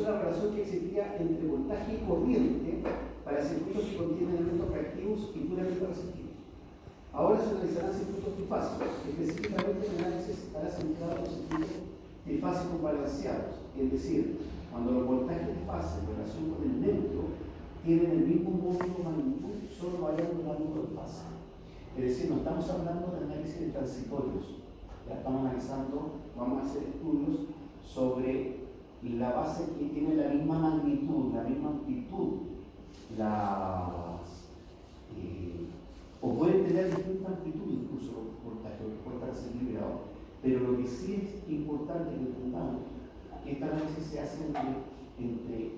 la relación que existía entre voltaje y corriente para circuitos que contienen elementos reactivos y puramente resistivos. Ahora se analizarán circuitos trifásicos. Específicamente el análisis estará centrado en los circuitos trifásicos balanceados, es decir, cuando los voltajes de fase en relación con el neutro tienen el mismo módulo de magnitud, solo variando el ángulo de fase. Es decir, no estamos hablando de análisis de transitorios, ya estamos analizando, vamos a hacer estudios sobre la base que tiene la misma magnitud, la misma amplitud, o pueden tener distinta amplitud incluso voltajes equilibrados, pero lo que sí es importante que entendamos que esta análisis se hace entre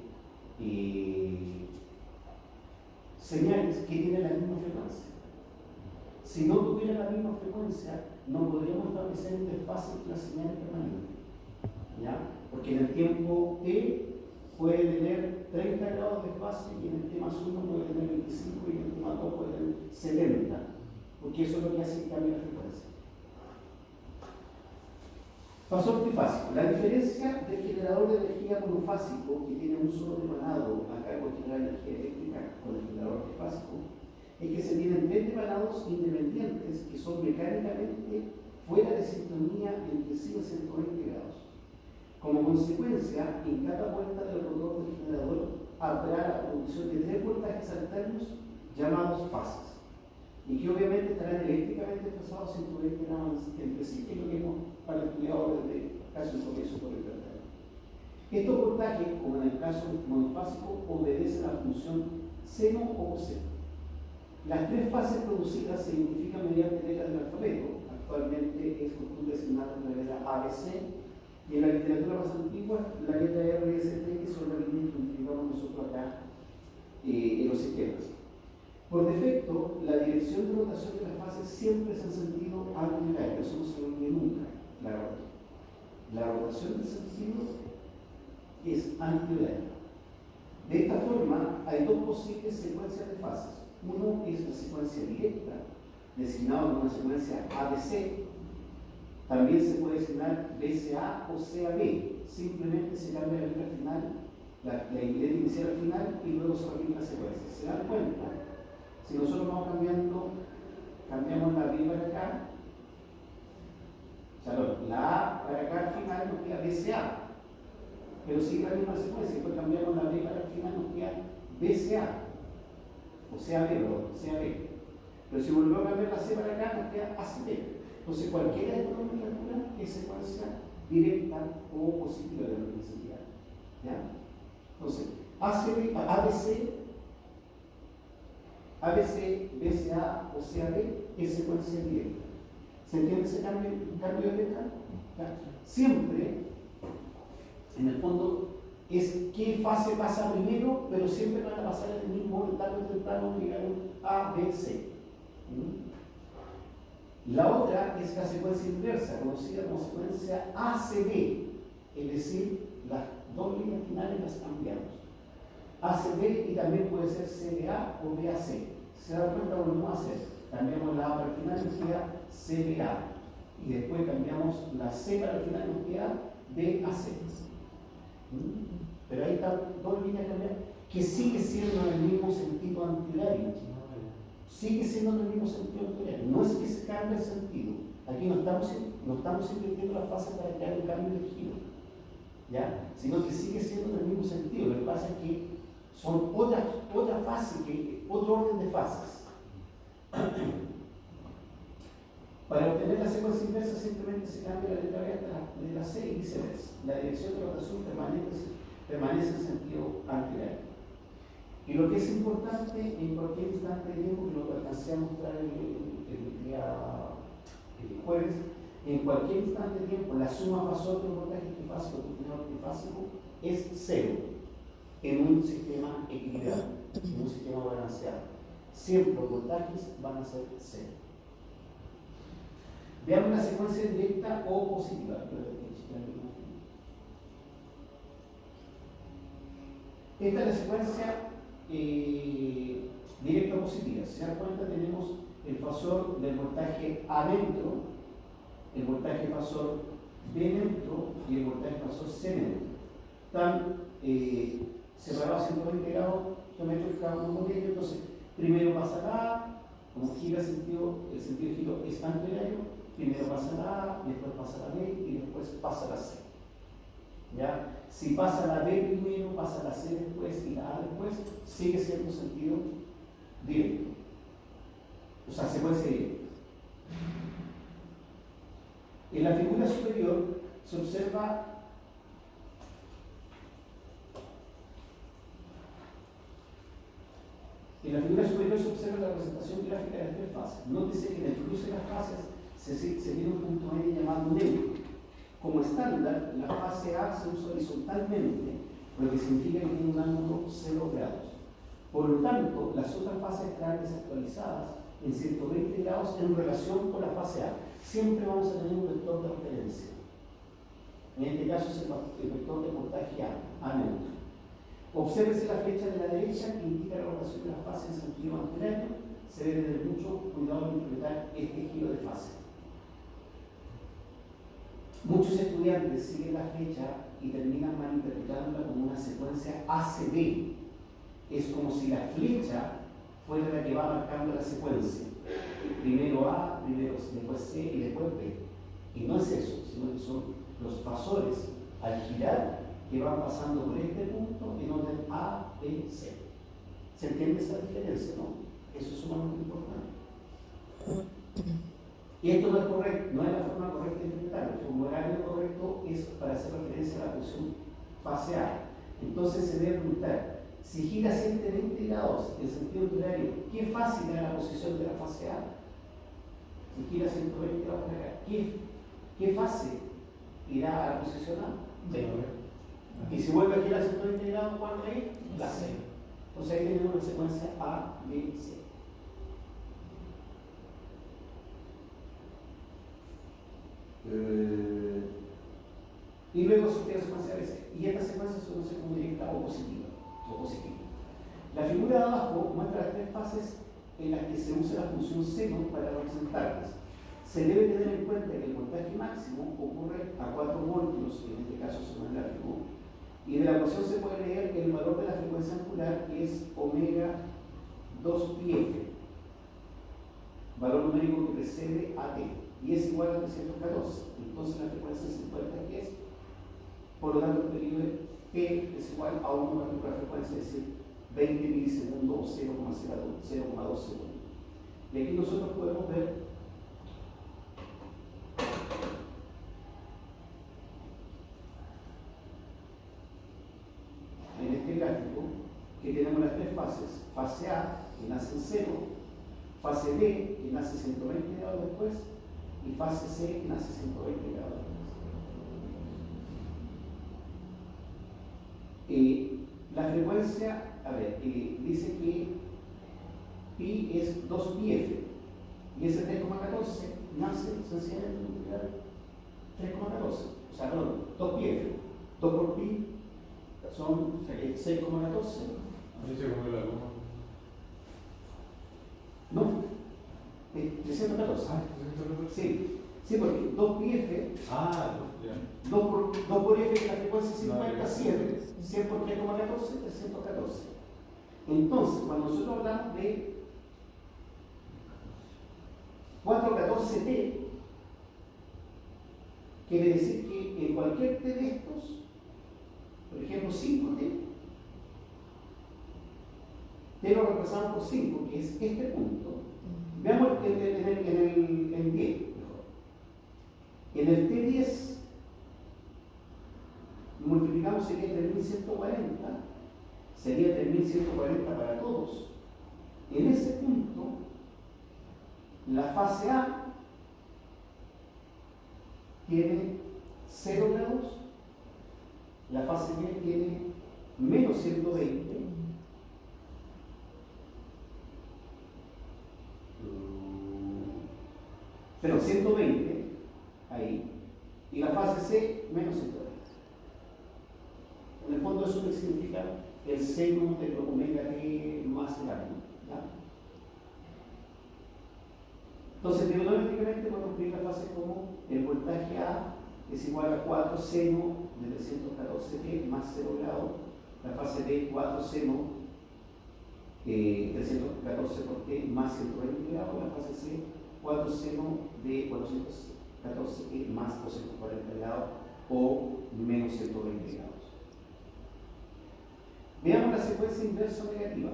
señales que tienen la misma frecuencia. Si no tuviera la misma frecuencia, no podríamos establecer interfaces entre las señales permanentes, ¿ya? Porque en el tiempo t puede tener 30 grados de fase y en el t más 1 puede tener 25 y en el t más 2 puede tener 70, porque eso es lo que hace que cambie la frecuencia. Fasor trifásico. La diferencia del generador de energía monofásico, que tiene un solo devanado a cargo de generar energía eléctrica, con el generador trifásico, es que se tienen tres devanados independientes que son mecánicamente fuera de sintonía entre sí a 120 grados. Como consecuencia, en cada vuelta del rotor del generador habrá la producción de tres voltajes alternos llamados fases, y que obviamente estarán eléctricamente desplazados 120 grados entre sí, que es lo que hemos estudiado desde casi un comienzo por el tratado. Estos voltajes, como en el caso monofásico, obedecen a la función seno o coseno. Las tres fases producidas se identifican mediante letras del alfabeto. Actualmente es costumbre designar la letra ABC, y en la literatura más antigua la letra R y ST, que son las líneas que utilizamos nosotros acá en los sistemas. Por defecto, la dirección de rotación de las fases siempre es en sentido antihorario, eso no se olvide nunca. La rotación del sentido es antihorario. De esta forma, hay dos posibles secuencias de fases. Uno es la secuencia directa, designada como una secuencia ABC. También se puede designar BCA o CAB. Simplemente se cambia la letra final, la letra inicial al final, y luego se repite la secuencia. ¿Se dan cuenta? Si nosotros vamos cambiamos la B para acá, o sea, la A para acá al final nos queda BCA, pero sigue la misma secuencia. Después cambiamos la B para el final, nos queda BCA, o CAB, CAB. Pero si volvemos a cambiar la C para acá, nos queda ACB. Entonces, cualquiera de estas nomenclaturas es secuencia directa o positiva de la intensidad. ¿Ya? Entonces, ABC, BCA o CAB es secuencia directa. ¿Se entiende ese cambio de letra? ¿Ya? Siempre, en el fondo, es qué fase pasa primero, pero siempre van a pasar en el mismo tarde o temprano, llegaron A, B, C. La otra es la secuencia inversa, conocida como secuencia ACB, es decir, las dos líneas finales las cambiamos. ACB y también puede ser CBA o BAC. Se da cuenta, volvemos a hacer. Cambiamos la A para el final y nos queda CBA. Y después cambiamos la C para el final y nos queda BAC. Pero ahí están dos líneas cambiadas que sigue siendo en el mismo sentido antihorario. Sigue siendo en el mismo sentido antihorario. No es que se cambie el sentido. Aquí no estamos invirtiendo la fase para crear un cambio de giro, ¿ya? Sino que sigue siendo en el mismo sentido. Lo que pasa es que son otra fase, otro orden de fases. Para obtener la secuencia inversa simplemente se cambia la letra B hasta la letra C y viceversa. La dirección de rotación permanece en sentido antihorario. Y lo que es importante en cualquier instante de tiempo, que lo alcancé a mostrar el día jueves, en cualquier instante de tiempo la suma fasor de un voltaje trifásico de un generador trifásico es cero en un sistema equilibrado, en un sistema balanceado. Siempre los voltajes van a ser cero. Veamos la secuencia directa o positiva. Esta es la secuencia directa o positiva. Si se dan cuenta, tenemos el fasor del voltaje A neutro, el voltaje fasor B neutro y el voltaje fasor C neutro. están separados a 120 grados geométricos cada uno con ellos. Entonces, primero pasa la A, como gira el sentido de giro es antihorario, primero pasa la A, después pasa la B y después pasa la C. ¿Ya? Si pasa la B primero, pasa la C después y la A después, sigue siendo sentido directo. O sea, secuencia directa. En la figura superior se observa la representación gráfica de las tres fases. Nótese que en el cruce de las fases se tiene un punto medio llamado neutro. Como estándar, la fase A se usa horizontalmente, lo que significa que tiene un ángulo 0 grados. Por lo tanto, las otras fases estarán desactualizadas en 120 grados en relación con la fase A. Siempre vamos a tener un vector de referencia. En este caso es el vector de portaje A neutro. Obsérvese la flecha de la derecha que indica la rotación de la fase en sentido antihorario. Se debe tener mucho cuidado al interpretar este giro de fase. Muchos estudiantes siguen la flecha y terminan malinterpretándola como una secuencia ACB. Es como si la flecha fuera la que va marcando la secuencia. Primero A, primero después C y después B. Y no es eso, sino que son los fasores al girar que van pasando por este punto en orden A, B, C. ¿Se entiende esa diferencia, no? Eso es sumamente importante. Y esto no es correcto, no es la forma correcta de interpretarlo. El formulario correcto es para hacer referencia a la función fase A. Entonces se debe preguntar, si gira 120 grados en sentido antihorario, ¿qué fase da la posición de la fase A? Si gira 120 grados para acá, ¿qué fase irá a la posición A? B. Y si vuelve a girar 120 grados, ¿cuál es? La C. Entonces ahí tenemos una secuencia A, B, C. Y luego se queda secuencia A, B, C. Y esta secuencia se conoce como directa o positiva. La figura de abajo muestra las tres fases en las que se usa la función seno para representarlas. Se debe tener en cuenta que el voltaje máximo ocurre a 4 voltios, en este caso según el gráfico, y de la ecuación se puede leer el valor de la frecuencia angular, que es omega 2πf, valor numérico que precede a t, y es igual a 314. Entonces la frecuencia se encuentra que es, por lo tanto, el periodo t es igual a 1 más la frecuencia, es decir, 20 milisegundos o 0,02 segundos. Y aquí nosotros podemos ver en este gráfico que tenemos las tres fases: fase A, que nace en 0, fase B, que nace 120 grados después, y fase C, que nace 120 grados después. La frecuencia, dice que pi es 2πf, y ese 3,14 nace sencillamente en integral 3,14, o sea, perdón, 2πf, 2 por pi son 6,14. No, 314. Sí, porque 2πf, 2 por f es la frecuencia 50, 100 por 3,14, 314. Entonces, cuando nosotros hablamos de 414t, quiere decir que en cualquier t de estos, por ejemplo 5t, t lo reemplazamos por 5, que es este punto. Veamos en el 10 mejor. En el t10 multiplicamos, sería 3140, sería 3140 para todos. En ese punto, la fase A tiene 0 grados, la fase B tiene menos 120, pero 120 ahí, y la fase C menos 120. En el fondo eso me significa el seno de lo omega t más el ángulo, ¿ya? Entonces, trigonométricamente podemos escribir la fase como el voltaje A es igual a 4 seno de 314t más 0 grados. La fase B, 4 seno 314 por t más 120 grados. La fase C, 4 seno de 414t más 240 grados o menos 120 grados. Veamos la secuencia inversa o negativa.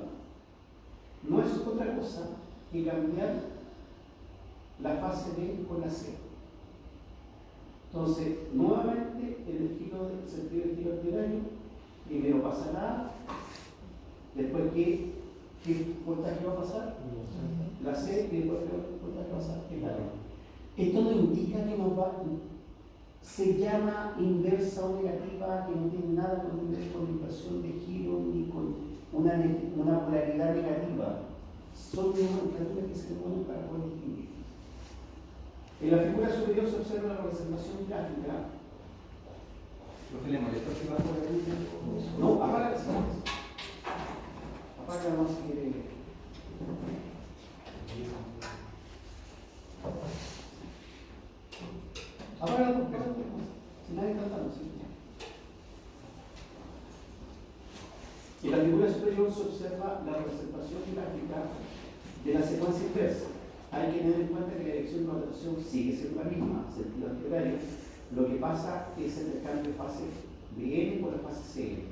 No es otra cosa que cambiar la fase B por la C. Entonces, nuevamente, en el giro del sentido del giro arbitrario, primero pasa la A, después ¿qué voltaje va a pasar? La C, y después ¿qué voltaje va a pasar? La B. Esto no indica que se llama inversa o negativa, que no tiene nada que ver con inversión de giro ni con una polaridad negativa. Son nomenclaturas que se ponen para poder distinguir. En la figura superior se observa la representación gráfica. ¿Profe, le molesta que va por ahí? No, apaga las luces. Apaga más que. Apaga las luces. Si nadie está hablando, sí. En la figura superior se observa la representación gráfica de la secuencia inversa. Hay que tener en cuenta que la dirección de rotación sigue siendo la misma, sentido antihorario. Lo que pasa es el cambio de fase de N por la fase CN.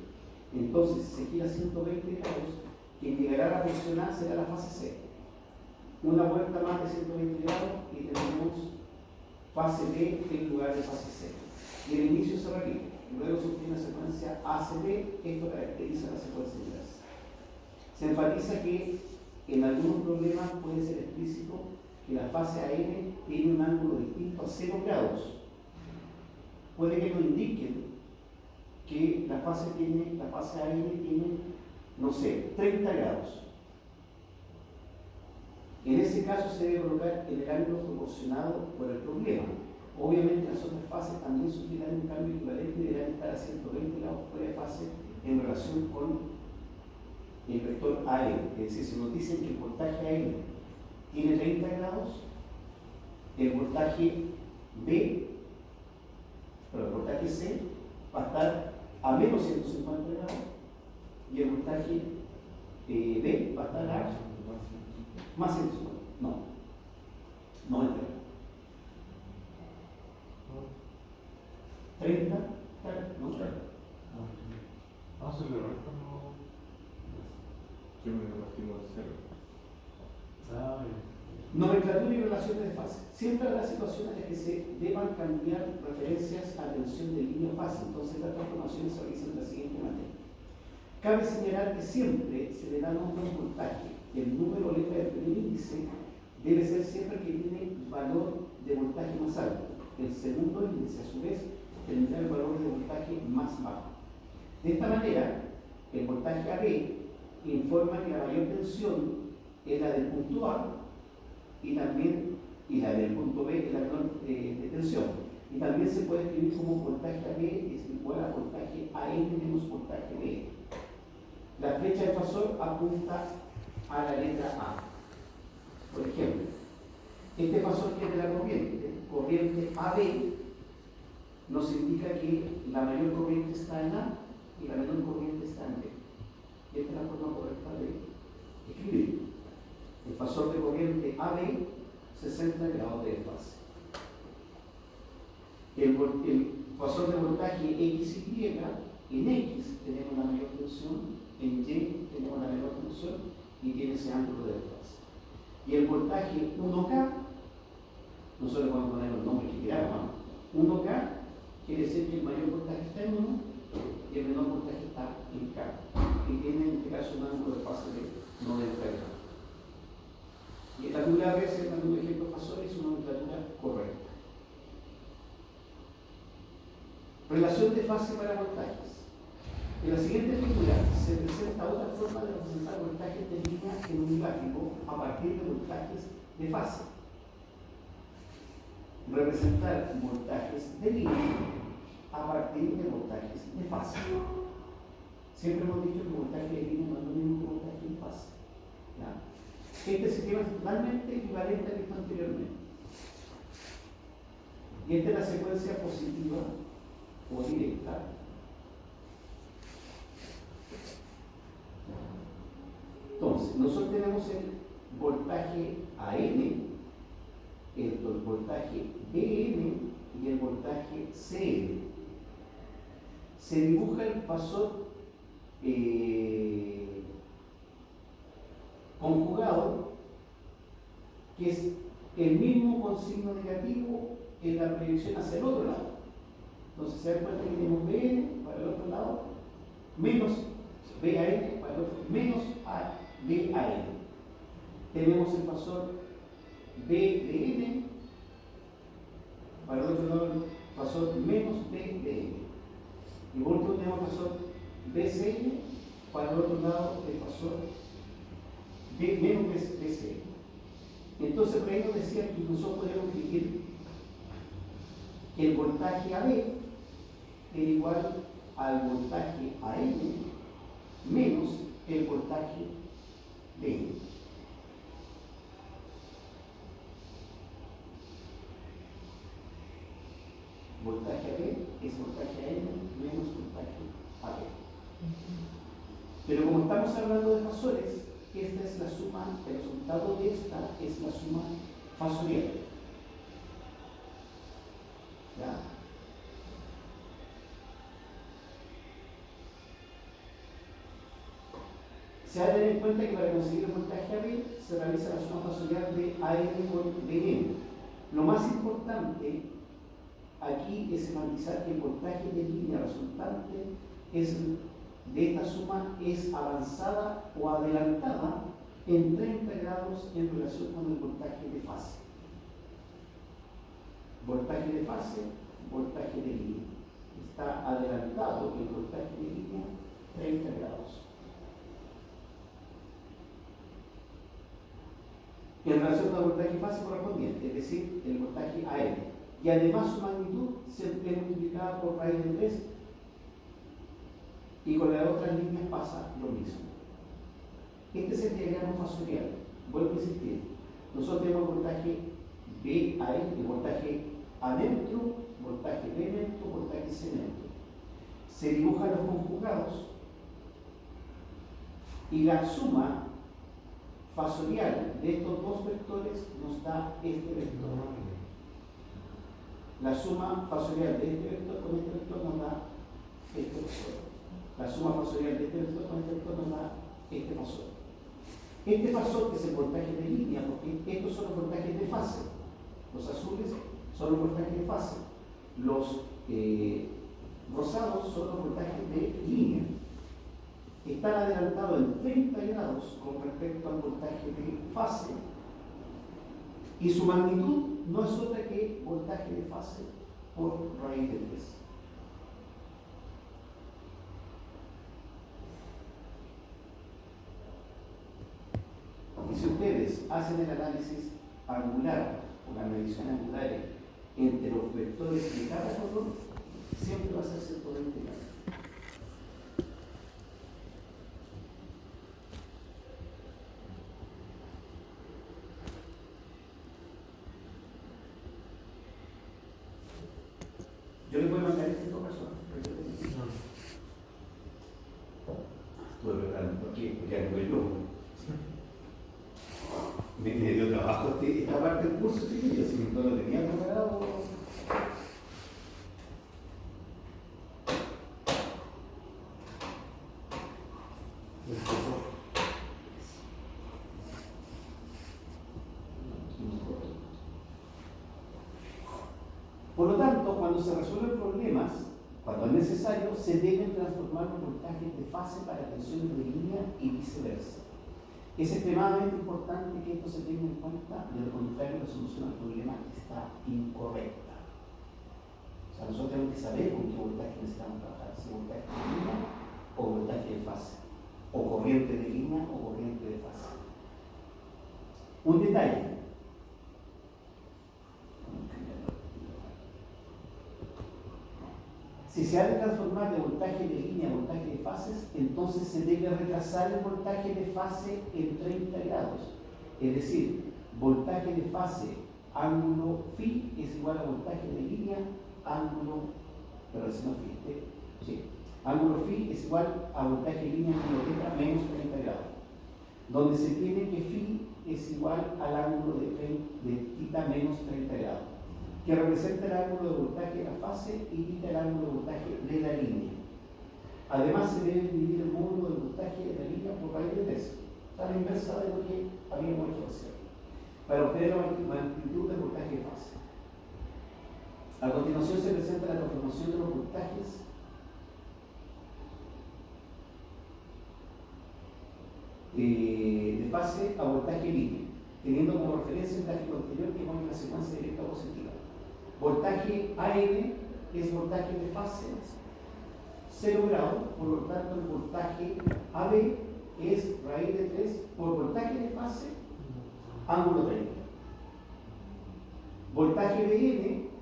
Entonces, si se gira 120 grados, quien llegará a la posición A será la fase C. Una vuelta más de 120 grados y tenemos fase B en lugar de fase C. Y el inicio se repite. Luego se obtiene una secuencia ACB. Esto caracteriza la secuencia inversa. Se enfatiza que en algunos problemas puede ser explícito que la fase AM tiene un ángulo distinto a 0 grados. Puede que nos indiquen que la fase AM tiene, no sé, 30 grados. En ese caso se debe colocar en el ángulo proporcionado por el problema. Obviamente las otras fases también sufrirán un cambio equivalente y deberán estar a 120 grados fuera de fase en relación con el vector AM. Es decir, si nos dicen que el voltaje AM tiene 30 grados, el voltaje C va a estar a menos 150 grados y el voltaje B va a estar a más 150. No, 90 grados. 30, no 30. Se le resta no. Yo me partimos de cero. Nomenclatura y relaciones de fase. Siempre habrá situaciones en que se deban cambiar referencias a tensión de línea o fase. Entonces, las transformaciones se realizan de la siguiente manera. Cabe señalar que siempre se le da nombre a un voltaje. El número letra del primer índice debe ser siempre que tiene valor de voltaje más alto. El segundo índice, a su vez, tendrá el valor de voltaje más bajo. De esta manera, el voltaje AB informa que la mayor tensión es la del punto A y la del punto B es la menor de tensión. Y también se puede escribir como voltaje AB es igual a voltaje AM menos voltaje B. La flecha del fasor apunta a la letra A. Por ejemplo, este fasor que es de la corriente AB, nos indica que la mayor corriente está en A y la menor corriente está en B. Y esta es la forma correcta de escribir. El fasor de corriente AB, 60 grados de desfase. El fasor de voltaje XY, en X tenemos la mayor tensión, en Y tenemos la menor tensión y tiene ese ángulo de desfase. Y el voltaje 1K, nosotros podemos poner los nombres que queramos, 1K quiere decir que el mayor voltaje está en 1 y el menor voltaje está en K, y tiene en este caso un ángulo de fase de 90 grados. Y la nomenclatura B, si un ejemplo fasor, es una nomenclatura correcta. Relación de fase para voltajes. En la siguiente figura se presenta otra forma de representar voltajes de línea en un gráfico a partir de voltajes de fase. Representar voltajes de línea a partir de voltajes de fase. Siempre hemos dicho que voltaje de línea no es lo mismo que voltaje de fase. ¿Ya? Este sistema es totalmente equivalente al que está anteriormente. Y esta es la secuencia positiva o directa. Entonces, nosotros tenemos el voltaje AM, el voltaje BM y el voltaje CM. Se dibuja el fasor conjugado, que es el mismo con signo negativo en la proyección hacia el otro lado. Entonces se da cuenta que tenemos BN para el otro lado, menos BAN para el otro, menos BAN. Tenemos el fasor BDN para el otro lado, el fasor menos BDN. Y por último tenemos el fasor BCN para el otro lado, el fasor menos BCN. Entonces, por ahí nos decía que incluso podemos escribir que el voltaje AB es igual al voltaje AM menos el voltaje BM. Voltaje AB es voltaje AM menos voltaje AB. Pero como estamos hablando de fasores, esta es la suma, el resultado de esta es la suma fasorial. ¿Ya? Se ha de tener en cuenta que para conseguir el voltaje AB se realiza la suma fasorial de AM con BM. Lo más importante aquí es enfatizar que el voltaje de línea resultante de esta suma es avanzada o adelantada en 30 grados en relación con el voltaje de fase. Voltaje de fase, voltaje de línea. Está adelantado el voltaje de línea 30 grados. En relación con el voltaje de fase correspondiente, es decir, el voltaje AM. Y además su magnitud se es multiplicada por raíz de 3 y con las otras líneas pasa lo mismo. Este es el diagrama fasorial. Vuelvo a insistir. Nosotros tenemos voltaje BAM, el voltaje A neutro, voltaje B neutro, voltaje C neutro. Se dibujan los conjugados y la suma fasorial de estos dos vectores nos da este vector. La suma fasorial de este vector con este vector nos da este vector. La suma fasorial de este vector con este vector nos da este fasor. Este fasor, que es el voltaje de línea, porque estos son los voltajes de fase. Los azules son los voltajes de fase. Los rosados son los voltajes de línea. Están adelantados en 30 grados con respecto al voltaje de fase. Y su magnitud no es otra que voltaje de fase por raíz de 3. Y si ustedes hacen el análisis angular o la medición angular entre los vectores de cada color, siempre va a ser 120 grados. Yo le voy a mandar este dos personas. Estuve preparando aquí, porque ya no yo. Me dio trabajo esta parte del curso, sí, yo si no lo tenía preparado. Por lo tanto, cuando se resuelven problemas, cuando es necesario, se deben transformar los voltajes de fase para tensiones de línea y viceversa. Es extremadamente importante que esto se tenga en cuenta, de lo contrario la solución al problema está incorrecta. O sea, nosotros tenemos que saber con qué voltaje necesitamos trabajar, si voltaje de línea o voltaje de fase, o corriente de línea o corriente de fase. Un detalle. Si se ha de transformar de voltaje de línea a voltaje de fases, entonces se debe retrasar el voltaje de fase en 30 grados. Es decir, voltaje de fase ángulo phi es igual a voltaje de línea, ángulo, perdón, si no phi, sí, ángulo phi es igual a voltaje de línea ángulo teta menos 30 grados, donde se tiene que phi es igual al ángulo de tita menos 30 grados, que representa el ángulo de voltaje de la fase y tita el ángulo de voltaje de la línea. Además, se debe dividir el módulo de voltaje de la línea por raíz de 3, a la inversa de lo que habíamos hecho recién, para obtener la magnitud del voltaje de fase. A continuación se presenta la transformación de los voltajes de fase a voltaje línea, teniendo como referencia el gráfico anterior que pone una secuencia directa positiva. Voltaje AN es voltaje de fase 0 grados, por lo tanto el voltaje AB es raíz de 3 por voltaje de fase ángulo 30. Voltaje BN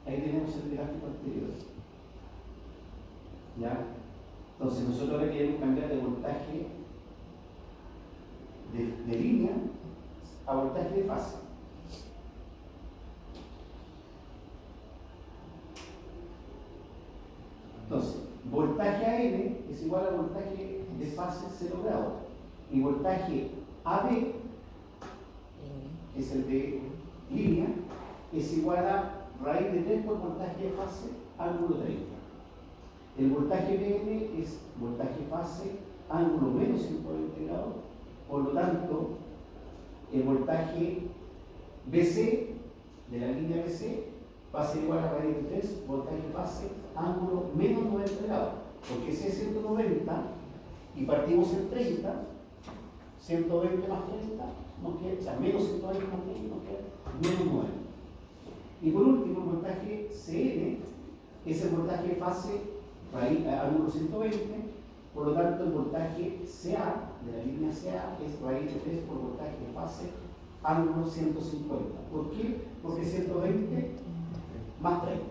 ahí tenemos el gráfico anterior. ¿Ya? Entonces nosotros ahora queremos cambiar de voltaje de línea a voltaje de fase. Entonces, voltaje AN es igual a voltaje de fase 0 grados y voltaje AB, que es el de línea, es igual a raíz de 3 por voltaje de fase ángulo 30. El voltaje BN es voltaje fase ángulo menos 120 grados, por lo tanto el voltaje BC de la línea BC va a ser igual a raíz de 3 voltaje fase ángulo menos 90 grados, porque ese es 190 y partimos en 30, 120 más 30 nos queda, o sea, menos 120 más 30 nos queda menos 90. Y por último, el voltaje CN es el voltaje de fase ángulo 120, por lo tanto el voltaje CA de la línea CA es raíz de 3 por voltaje de fase ángulo 150. ¿Por qué? Porque 120 más 30.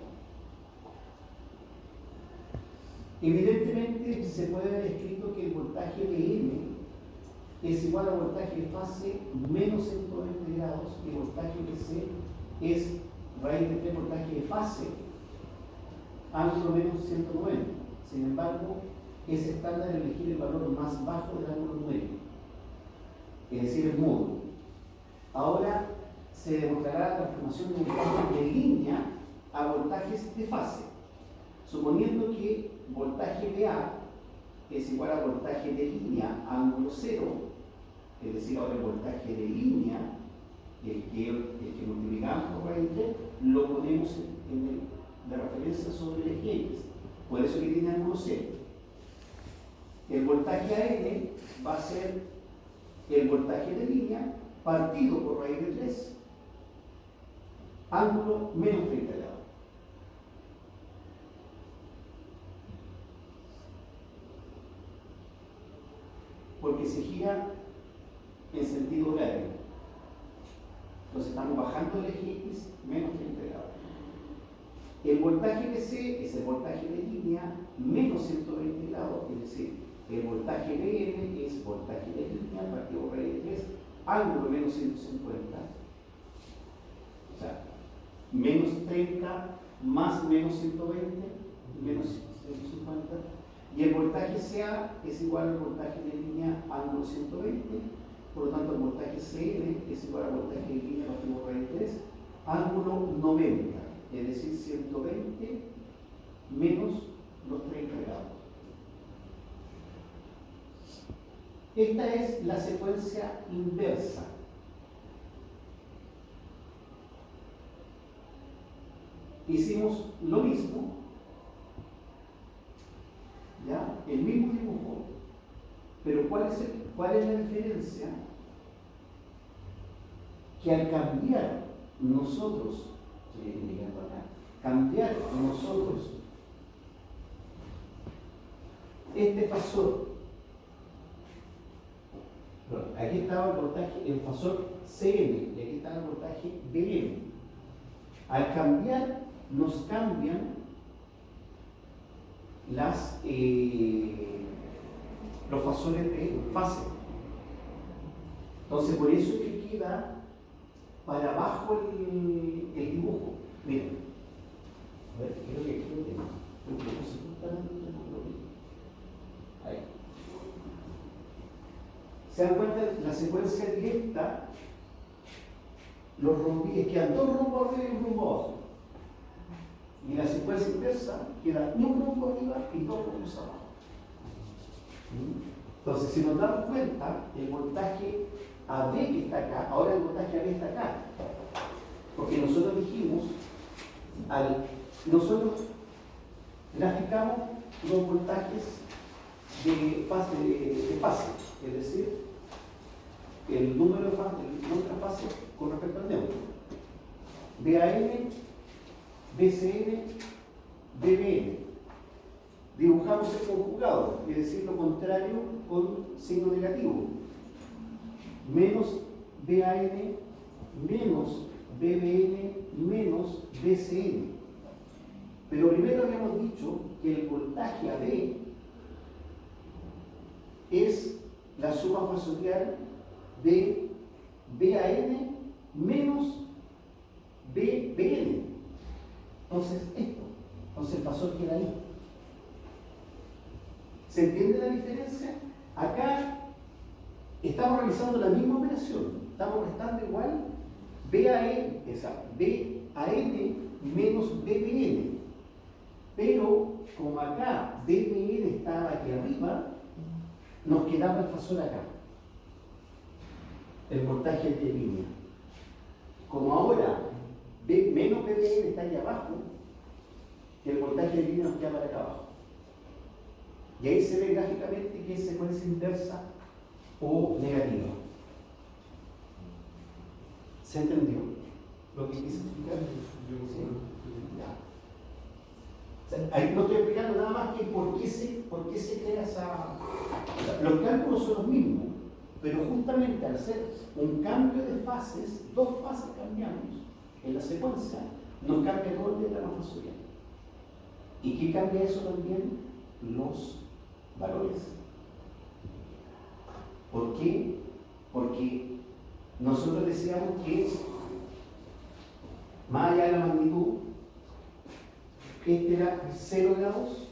Evidentemente se puede haber escrito que el voltaje BN es igual a voltaje de fase menos 120 grados y voltaje BC es raíz de 3 voltaje de fase ángulo menos 190. Sin embargo, es estándar elegir el valor más bajo del ángulo numérico, es decir, el módulo. Ahora se demostrará la transformación de voltajes de línea a voltajes de fase, suponiendo que voltaje BA es igual a voltaje de línea ángulo 0, es decir, ahora el voltaje de línea, el que multiplicamos por raíz de 3, lo ponemos en el de referencia sobre el eje X, por eso que tiene ángulo 0. El voltaje AN va a ser el voltaje de línea partido por raíz de 3, ángulo menos 30 grados. Porque se gira en sentido horario. Entonces estamos bajando el eje X menos 30 grados. El voltaje BC es el voltaje de línea menos 120 grados, es decir, el voltaje BN es voltaje de línea partido por raíz de 3, ángulo menos 150. O sea, menos 30 más menos 120, menos 150. Y el voltaje CA es igual al voltaje de línea ángulo 120, por lo tanto el voltaje CN es igual al voltaje de línea partido por raíz de 3, ángulo 90, es decir, 120 menos los 30 grados. Esta es la secuencia inversa. Hicimos lo mismo, ¿ya? El mismo dibujo, pero ¿cuál es la diferencia? que al cambiar nosotros, estoy indicando acá, cambiar nosotros este fasor, aquí estaba el voltaje, el fasor CM, y aquí estaba el voltaje BM. Al cambiar, nos cambian los fasores de fase. Entonces, por eso es que queda para abajo el dibujo. Miren, a ver, creo que aquí lo tengo. Ahí. ¿Se dan cuenta? La secuencia directa, los rombíes quedan dos rombos arriba y un rombo abajo. Y la secuencia inversa queda un rombo arriba y dos rombos abajo. Entonces, si nos damos cuenta, el voltaje AB que está acá, ahora el voltaje AB está acá. Porque nosotros dijimos, nosotros graficamos los voltajes de fase, es decir, el número de fase con respecto al neutro. BAN, BCN, BBN. Dibujamos el conjugado, es decir, lo contrario con signo negativo. Menos BAN, menos BBN, menos BCN. Pero primero habíamos dicho que el voltaje AB es la suma fasorial de BAN menos BBN. Entonces, entonces el fasor queda ahí. ¿Se entiende la diferencia? Acá estamos realizando la misma operación, estamos restando igual BAN menos BBN. Pero como acá BBN estaba aquí arriba, nos quedaba el fasor acá, el voltaje de línea. Como ahora menos BBN está aquí abajo, el voltaje de línea nos queda para acá abajo. Y ahí se ve gráficamente que es secuencia inversa o negativa. ¿Se entendió lo que quise explicar? ¿Sí? Ya. O sea, ahí no estoy explicando nada más que por qué se crea esa... O sea, los cálculos son los mismos, pero justamente al hacer un cambio de fases, dos fases cambiamos en la secuencia, nos cambia el orden de la fasorial. ¿Y qué cambia eso también? Los valores. ¿Por qué? Porque nosotros decíamos que más allá de la magnitud, este era 0 grados,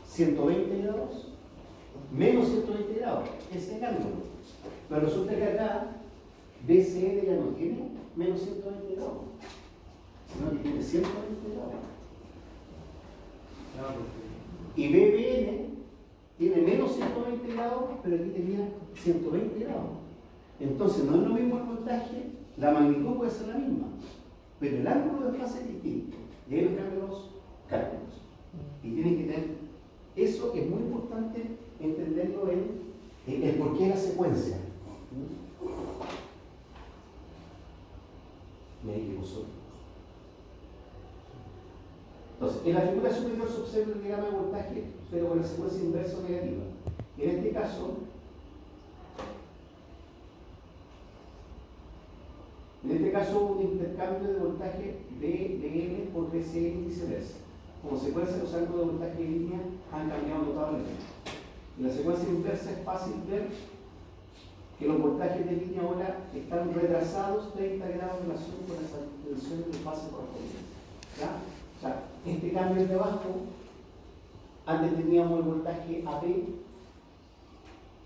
120 grados, menos 120 grados, ese cambio. Pero resulta que acá BCN ya no tiene menos 120 grados, sino que tiene 120 grados. Y BBN tiene menos 120 grados, pero aquí tenía 120 grados. Entonces no es lo mismo el voltaje, la magnitud puede ser la misma, pero el ángulo de fase es distinto. Y ahí nos cambian los cálculos. Y tienen que tener, eso es muy importante entenderlo en el porqué de la secuencia. Me equivoco. Entonces, en la figura superior se observa el diagrama de voltaje, pero con la secuencia inversa o negativa. En este caso, hubo un intercambio de voltaje BN por BCN y viceversa. Como secuencia, los ángulos de voltaje de línea han cambiado notablemente. En la secuencia inversa es fácil ver que los voltajes de línea ahora están retrasados 30 grados en relación con las tensiones de fase correspondientes. ¿Ya? O sea, este cambio de abajo, antes teníamos el voltaje AB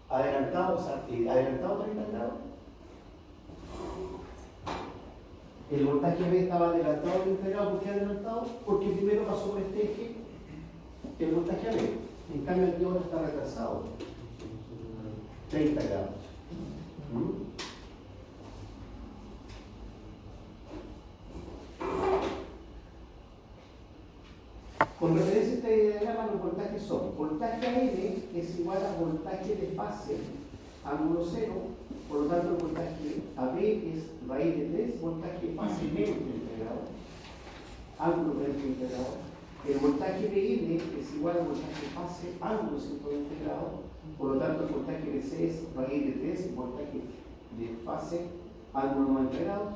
adelantado, o sea, adelantado 30 grados. El voltaje AB estaba adelantado 30 grados. ¿Por qué adelantado? Porque primero pasó por este eje el voltaje AB. En cambio, aquí ahora está retrasado 30 grados. Con referencia a este diagrama, los voltajes son voltaje AM es igual a voltaje de fase ángulo cero por lo tanto el voltaje AB es raíz de 3, voltaje fase menos 30 grados, ángulo menos 30 grados. El voltaje BN es igual al voltaje fase, ángulo 120 grados, por lo tanto el voltaje BC es raíz de 3, voltaje de fase, ángulo 90 grados,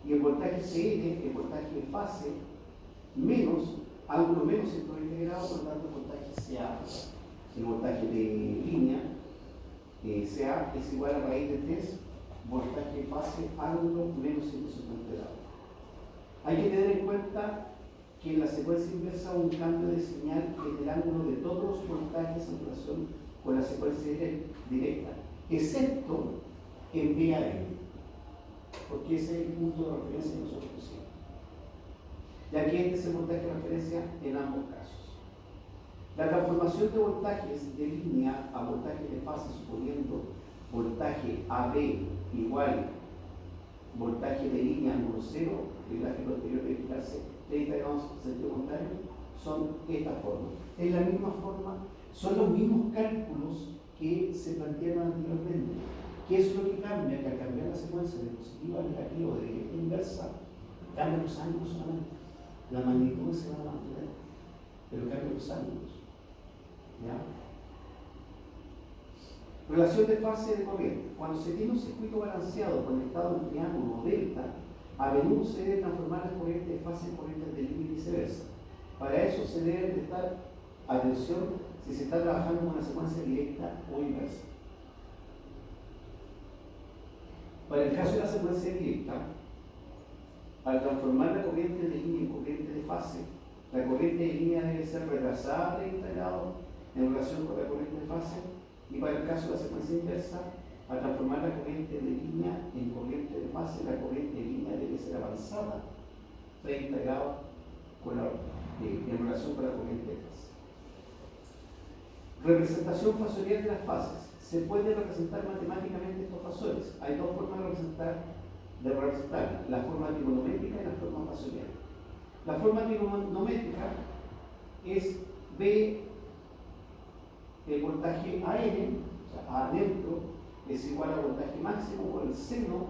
y el voltaje CN es voltaje fase menos, ángulo menos 120 grados, por lo tanto el voltaje CA, el voltaje de línea, CA es igual a raíz de 3, voltaje fase, ángulo menos 150 grados. Hay que tener en cuenta que en la secuencia inversa un cambio de señal en el ángulo de todos los voltajes en relación con la secuencia directa, excepto en VAN, porque ese es el punto de referencia que nosotros pusimos, ya que este es el voltaje de referencia en ambos casos. La transformación de voltajes de línea a voltaje de fase, suponiendo voltaje AB igual voltaje de línea ángulo 0, el gráfico anterior de clase 30 grados sentido contrario, son estas formas. Es la misma forma, son los mismos cálculos que se plantearon anteriormente. ¿Qué es lo que cambia? Que al cambiar la secuencia de positivo a negativo de directa inversa, cambian los ángulos solamente. La magnitud se va a mantener, pero cambian los ángulos. ¿Ya? Relación de fase de corriente. Cuando se tiene un circuito balanceado conectado a un triángulo delta, a menudo se debe transformar las corrientes de fase en corrientes de línea y viceversa. Para eso se debe prestar atención si se está trabajando con una secuencia directa o inversa. Para el caso de la secuencia directa, al transformar la corriente de línea en corriente de fase, la corriente de línea debe ser retrasada a 30 grados en relación con la corriente de fase, y para el caso de la secuencia inversa, al transformar la corriente de línea en corriente de fase, la corriente de línea debe ser avanzada 30 grados en relación con la corriente de fase. Representación fasorial de las fases. Se puede representar matemáticamente estos fasores. Hay dos formas de representarla, la forma trigonométrica y la forma fasorial. La forma trigonométrica es B, el voltaje AN, o sea, A adentro, es igual al voltaje máximo por el seno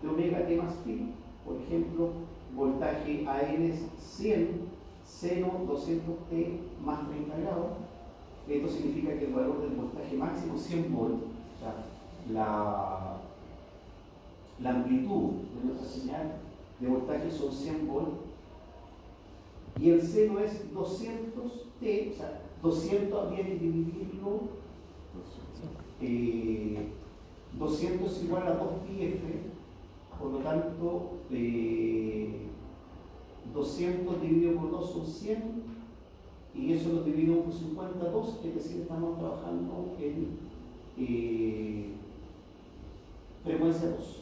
de omega t más pi. Por ejemplo, voltaje AN es 100, seno 200t más 30 grados. Esto significa que el valor del voltaje máximo es 100 volts, o sea, la amplitud de nuestra señal de voltaje son 100 volts, y el seno es 200t, o sea, 200 habría que dividirlo, 200 es igual a 2 πf, por lo tanto, 200 dividido por 2 son 100, y eso lo dividimos por 52, es decir, estamos trabajando en frecuencia 2.